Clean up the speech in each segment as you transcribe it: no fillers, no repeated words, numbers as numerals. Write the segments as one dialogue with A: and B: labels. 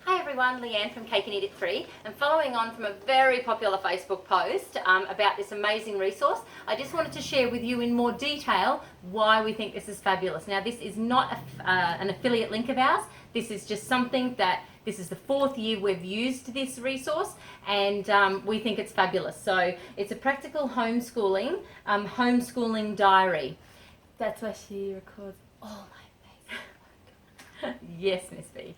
A: Hi everyone, Leanne from Cake and Eat It Free, and following on from a very popular Facebook post about this amazing resource, I just wanted to share with you in more detail why we think this is fabulous. Now, this is not an affiliate link of ours. This is just something that this is the 4th year we've used this resource, and we think it's fabulous. So it's a practical homeschooling diary. That's where she records all my yes, Miss B.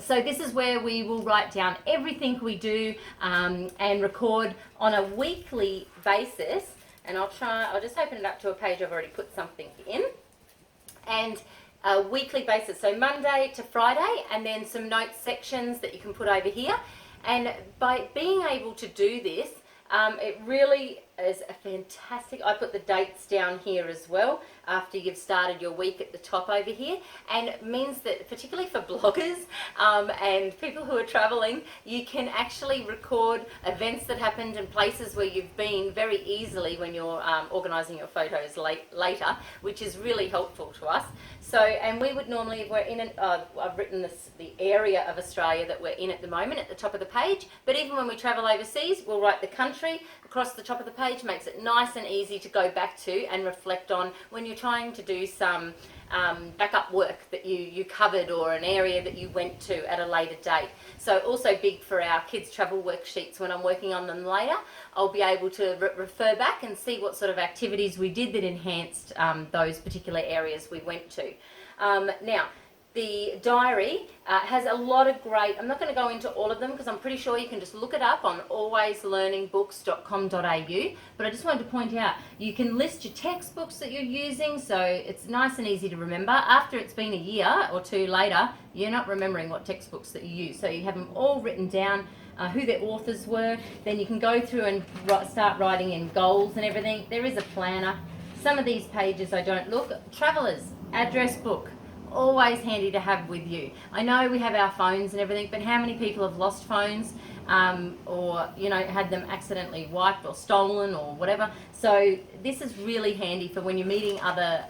A: So this is where we will write down everything we do and record on a weekly basis. And I'll just open it up to a page I've already put something in. And a weekly basis, so Monday to Friday, and then some notes sections that you can put over here. And by being able to do this, it really is a fantastic, I put the dates down here as well after you've started your week at the top over here, and it means that particularly for bloggers and people who are traveling, you can actually record events that happened and places where you've been very easily when you're organising your photos later, which is really helpful to us. So, and we would normally, we're in an, I've written the area of Australia that we're in at the moment at the top of the page, but even when we travel overseas, we'll write the country across the top of the page. Makes it nice and easy to go back to and reflect on when you're trying to do some backup work that you covered, or an area that you went to at a later date. So also big for our kids' travel worksheets. When I'm working on them later, I'll be able to refer back and see what sort of activities we did that enhanced those particular areas we went to. Now, the diary has a lot of great, I'm not going to go into all of them because I'm pretty sure you can just look it up on alwayslearningbooks.com.au, but I just wanted to point out you can list your textbooks that you're using, so it's nice and easy to remember. After it's been a year or two later, you're not remembering what textbooks that you use, so you have them all written down, who their authors were. Then you can go through and start writing in goals and everything. There is a planner. Some of these pages I don't look. Travelers, address book. Always handy to have with you. I know we have our phones and everything, but how many people have lost phones or had them accidentally wiped or stolen or whatever? So this is really handy for when you're meeting other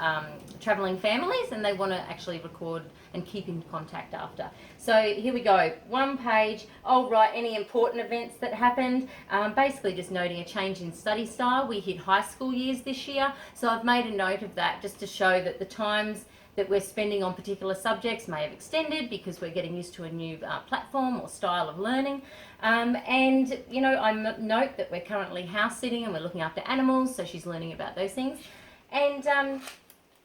A: traveling families and they want to actually record and keep in contact after. So here we go, one page. I'll write any important events that happened, basically just noting a change in study style. We hit high school years this year, so I've made a note of that just to show that the times that we're spending on particular subjects may have extended because we're getting used to a new platform or style of learning. I note that we're currently house sitting and we're looking after animals, so she's learning about those things. And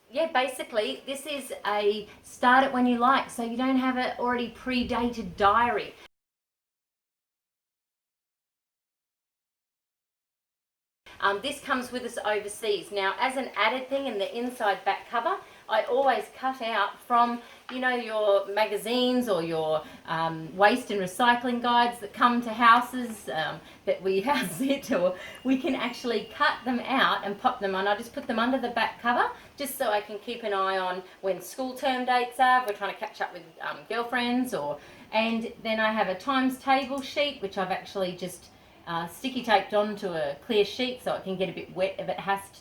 A: yeah, basically this is a start it when you like, so you don't have an already pre-dated diary. This comes with us overseas. Now, as an added thing in the inside back cover, I always cut out from, your magazines or your waste and recycling guides that come to houses that we house sit, or we can actually cut them out and pop them on. I just put them under the back cover just so I can keep an eye on when school term dates are, if we're trying to catch up with girlfriends, and then I have a times table sheet, which I've actually just sticky taped onto a clear sheet so it can get a bit wet if it has to.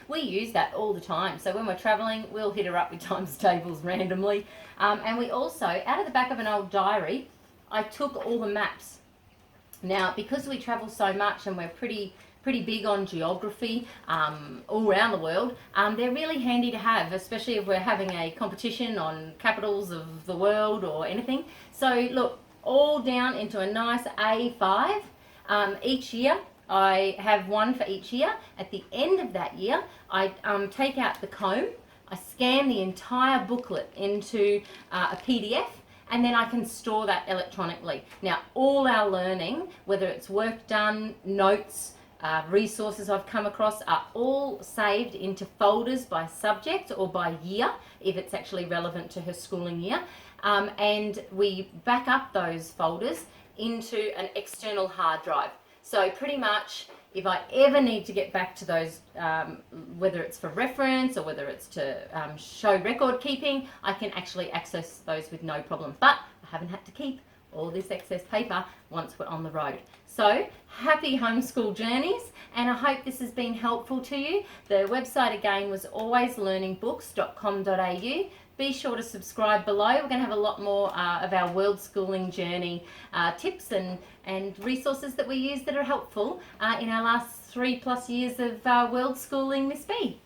A: We use that all the time, so when we're traveling we'll hit her up with times tables randomly, and we also, out of the back of an old diary, I took all the maps. Now, because we travel so much and we're pretty big on geography all around the world, they're really handy to have, especially if we're having a competition on capitals of the world or anything. So look, all down into a nice A5 each year. I have one for each year. At the end of that year, I take out the comb, I scan the entire booklet into a PDF, and then I can store that electronically. Now, all our learning, whether it's work done, notes, resources I've come across, are all saved into folders by subject or by year, if it's actually relevant to her schooling year. And we back up those folders into an external hard drive. So pretty much, if I ever need to get back to those, whether it's for reference or whether it's to show record keeping, I can actually access those with no problem. But I haven't had to keep all this excess paper once we're on the road. So happy homeschool journeys, and I hope this has been helpful to you. The website again was alwayslearningbooks.com.au. Be sure to subscribe below. We're going to have a lot more of our world schooling journey tips and resources that we use that are helpful in our last 3+ years of world schooling Miss B.